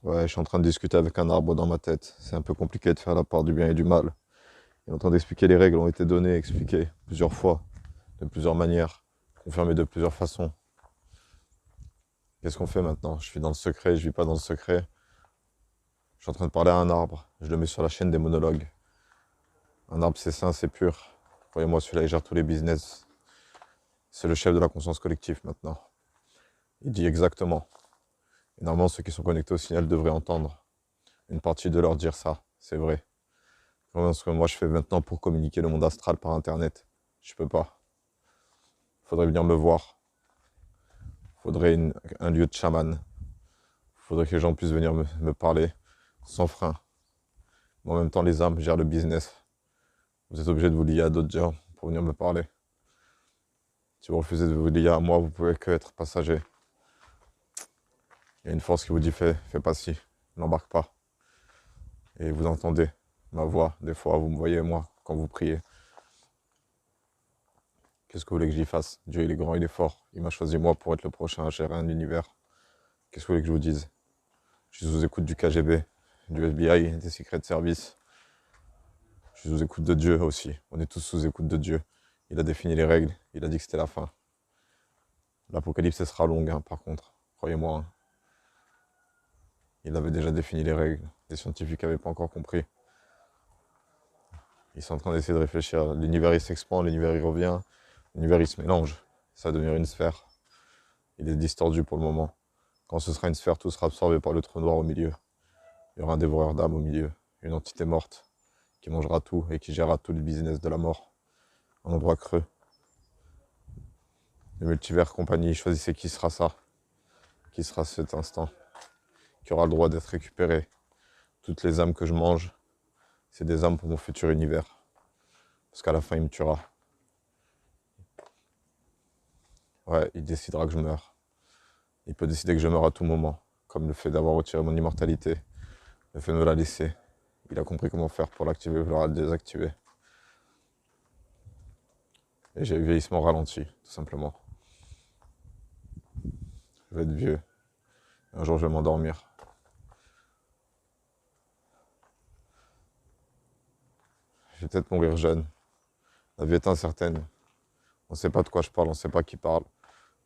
Ouais, je suis en train de discuter avec un arbre dans ma tête. C'est un peu compliqué de faire la part du bien et du mal. Il est en train d'expliquer les règles ont été données, expliquées plusieurs fois, de plusieurs manières, confirmées de plusieurs façons. Qu'est-ce qu'on fait maintenant? Je suis dans le secret, je vis pas dans le secret. Je suis en train de parler à un arbre. Je le mets sur la chaîne des monologues. Un arbre, c'est sain, c'est pur. Croyez-moi, celui-là, il gère tous les business. C'est le chef de la conscience collective maintenant. Il dit exactement. Et normalement, ceux qui sont connectés au signal devraient entendre une partie de leur dire ça. C'est vrai. Vraiment, ce que moi je fais maintenant pour communiquer le monde astral par internet, je peux pas. Faudrait venir me voir. Faudrait un lieu de chaman. Faudrait que les gens puissent venir me parler sans frein. Mais en même temps, les âmes gèrent le business. Vous êtes obligé de vous lier à d'autres gens pour venir me parler. Si vous refusez de vous lier à moi, vous pouvez que être passager. Il y a une force qui vous dit fais pas ci, n'embarque pas. Et vous entendez ma voix, des fois, vous me voyez moi quand vous priez. Qu'est-ce que vous voulez que j'y fasse? Dieu, il est grand, il est fort. Il m'a choisi moi pour être le prochain à gérer un univers. Qu'est-ce que vous voulez que je vous dise? Je suis sous écoute du KGB, du FBI, des Secret Service. Je suis sous écoute de Dieu aussi. On est tous sous écoute de Dieu. Il a défini les règles. Il a dit que c'était la fin. L'apocalypse, elle sera longue, hein, par contre. Croyez-moi. Hein. Il avait déjà défini les règles. Les scientifiques n'avaient pas encore compris. Ils sont en train d'essayer de réfléchir. L'univers, il s'expand, l'univers, il revient. L'univers, il se mélange. Ça va devenir une sphère. Il est distordu pour le moment. Quand ce sera une sphère, tout sera absorbé par le trou noir au milieu. Il y aura un dévoreur d'âme au milieu. Une entité morte qui mangera tout et qui gérera tout le business de la mort. Un endroit creux. Le multivers compagnie, choisissez qui sera ça. Qui sera cet instant. Qui aura le droit d'être récupéré. Toutes les âmes que je mange, c'est des âmes pour mon futur univers. Parce qu'à la fin, il me tuera. Ouais, il décidera que je meurs. Il peut décider que je meurs à tout moment. Comme le fait d'avoir retiré mon immortalité. Le fait de me la laisser. Il a compris comment faire pour l'activer ou la désactiver. Et j'ai eu vieillissement ralenti, tout simplement. Je vais être vieux. Un jour, je vais m'endormir. Je vais peut-être mourir jeune. La vie est incertaine. On ne sait pas de quoi je parle, on ne sait pas qui parle.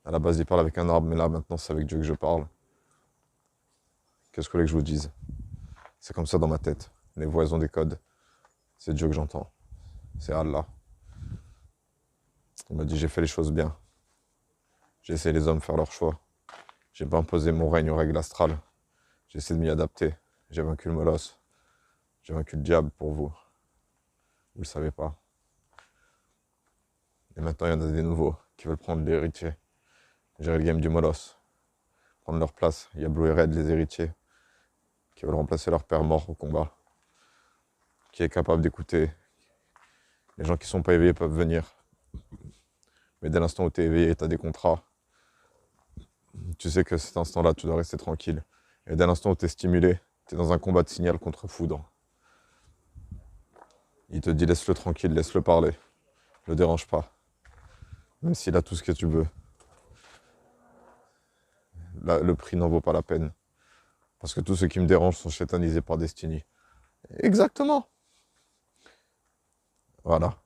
À la base, il parle avec un arbre, mais là, maintenant, c'est avec Dieu que je parle. Qu'est-ce que vous voulez que je vous dise? C'est comme ça dans ma tête. Les voix, elles ont des codes. C'est Dieu que j'entends. C'est Allah. Il m'a dit, j'ai fait les choses bien. J'ai essayé les hommes faire leur choix. J'ai pas imposé mon règne aux règles astrales. J'ai essayé de m'y adapter. J'ai vaincu le molosse. J'ai vaincu le diable pour vous. Vous le savez pas. Et maintenant, il y en a des nouveaux qui veulent prendre l'héritier. Gérer le game du molosse. Prendre leur place. Il y a Blue et Red, les héritiers, qui veulent remplacer leur père mort au combat. Qui est capable d'écouter. Les gens qui sont pas éveillés peuvent venir. Mais dès l'instant où tu es éveillé, tu as des contrats. Tu sais que cet instant-là, tu dois rester tranquille. Et dès l'instant où tu es stimulé, tu es dans un combat de signal contre foudre. Il te dit laisse-le tranquille, laisse-le parler. Ne le dérange pas. Même s'il a tout ce que tu veux. Là, le prix n'en vaut pas la peine. Parce que tous ceux qui me dérangent sont chétanisés par Destiny. Exactement. Voilà.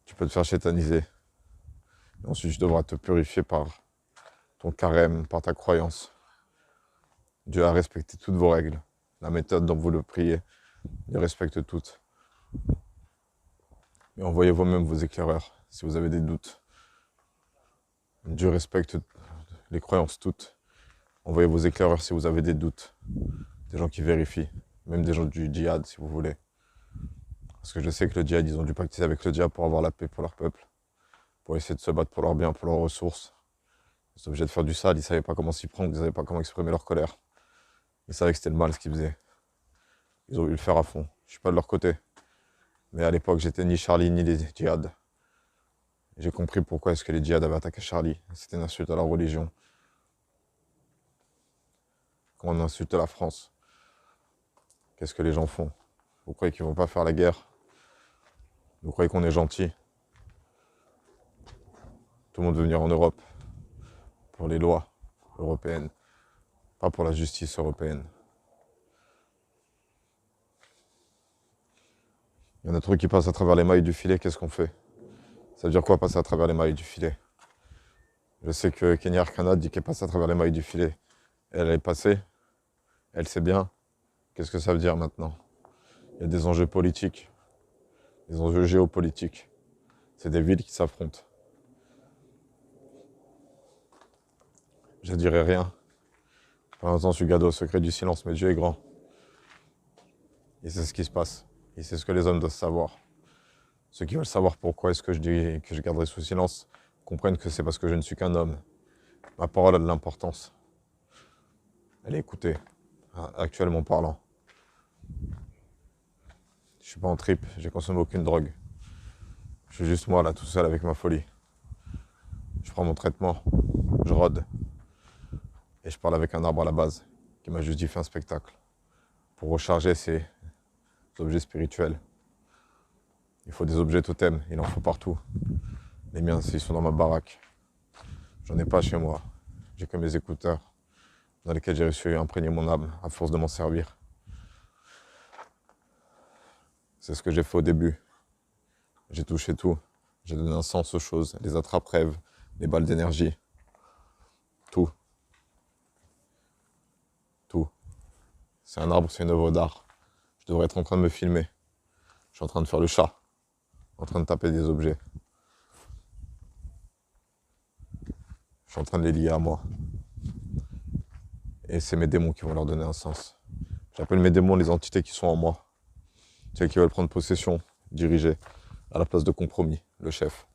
Tu peux te faire chétaniser. Et ensuite, tu devras te purifier par ton carême, par ta croyance. Dieu a respecté toutes vos règles. La méthode dont vous le priez, il respecte toutes. Et envoyez vous-même vos éclaireurs si vous avez des doutes. Dieu respecte les croyances toutes. Envoyez vos éclaireurs si vous avez des doutes. Des gens qui vérifient. Même des gens du djihad si vous voulez. Parce que je sais que le djihad, ils ont dû pactiser avec le diable pour avoir la paix pour leur peuple. Pour essayer de se battre pour leur bien, pour leurs ressources. Ils sont obligés de faire du sale, ils ne savaient pas comment s'y prendre, ils ne savaient pas comment exprimer leur colère. Ils savaient que c'était le mal ce qu'ils faisaient. Ils ont eu le faire à fond. Je suis pas de leur côté. Mais à l'époque, j'étais ni Charlie ni les djihad. J'ai compris pourquoi est-ce que les djihad avaient attaqué Charlie. C'était une insulte à leur religion. Quand on insulte la France, qu'est-ce que les gens font? Vous croyez qu'ils vont pas faire la guerre? Vous croyez qu'on est gentil? Tout le monde veut venir en Europe pour les lois européennes. pas pour la justice européenne. Il y en a trop qui passent à travers les mailles du filet, qu'est-ce qu'on fait? Ça veut dire quoi passer à travers les mailles du filet? Je sais que Kenya Arcana dit qu'elle passe à travers les mailles du filet. Elle est passée, elle sait bien. Qu'est-ce que ça veut dire maintenant? Il y a des enjeux politiques, des enjeux géopolitiques. C'est des villes qui s'affrontent. Je dirais rien. Pour l'instant, je suis gardé au secret du silence, mais Dieu est grand. Il sait ce qui se passe. Il sait ce que les hommes doivent savoir. Ceux qui veulent savoir pourquoi est-ce que je dis que je garderai sous silence comprennent que c'est parce que je ne suis qu'un homme. Ma parole a de l'importance. Elle est écoutée, actuellement parlant. Je suis pas en trip, j'ai consommé aucune drogue. Je suis juste moi là, tout seul avec ma folie. Je prends mon traitement, je rôde. Et je parle avec un arbre à la base, qui m'a juste dit fais un spectacle. Pour recharger ces objets spirituels. Il faut des objets totems, il en faut partout. Les miens, ils sont dans ma baraque. J'en ai pas chez moi. J'ai que mes écouteurs, dans lesquels j'ai réussi à imprégner mon âme, à force de m'en servir. C'est ce que j'ai fait au début. J'ai touché tout. J'ai donné un sens aux choses, les attrape-rêves, les balles d'énergie. Tout. Tout. C'est un arbre, c'est une œuvre d'art. Je devrais être en train de me filmer. Je suis en train de faire le chat, en train de taper des objets. Je suis en train de les lier à moi. Et c'est mes démons qui vont leur donner un sens. J'appelle mes démons les entités qui sont en moi. Celles qui veulent prendre possession, diriger, à la place de compromis, le chef.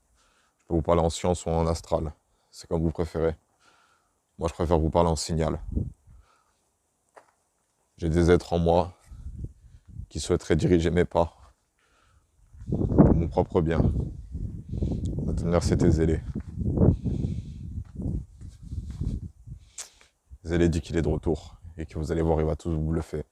Je peux vous parler en science ou en astral. C'est comme vous préférez. Moi, je préfère vous parler en signal. J'ai des êtres en moi qui souhaiteraient diriger mes pas pour mon propre bien. Notre adversité zélé. Zélé dit qu'il est de retour et que vous allez voir, il va tous vous bluffer.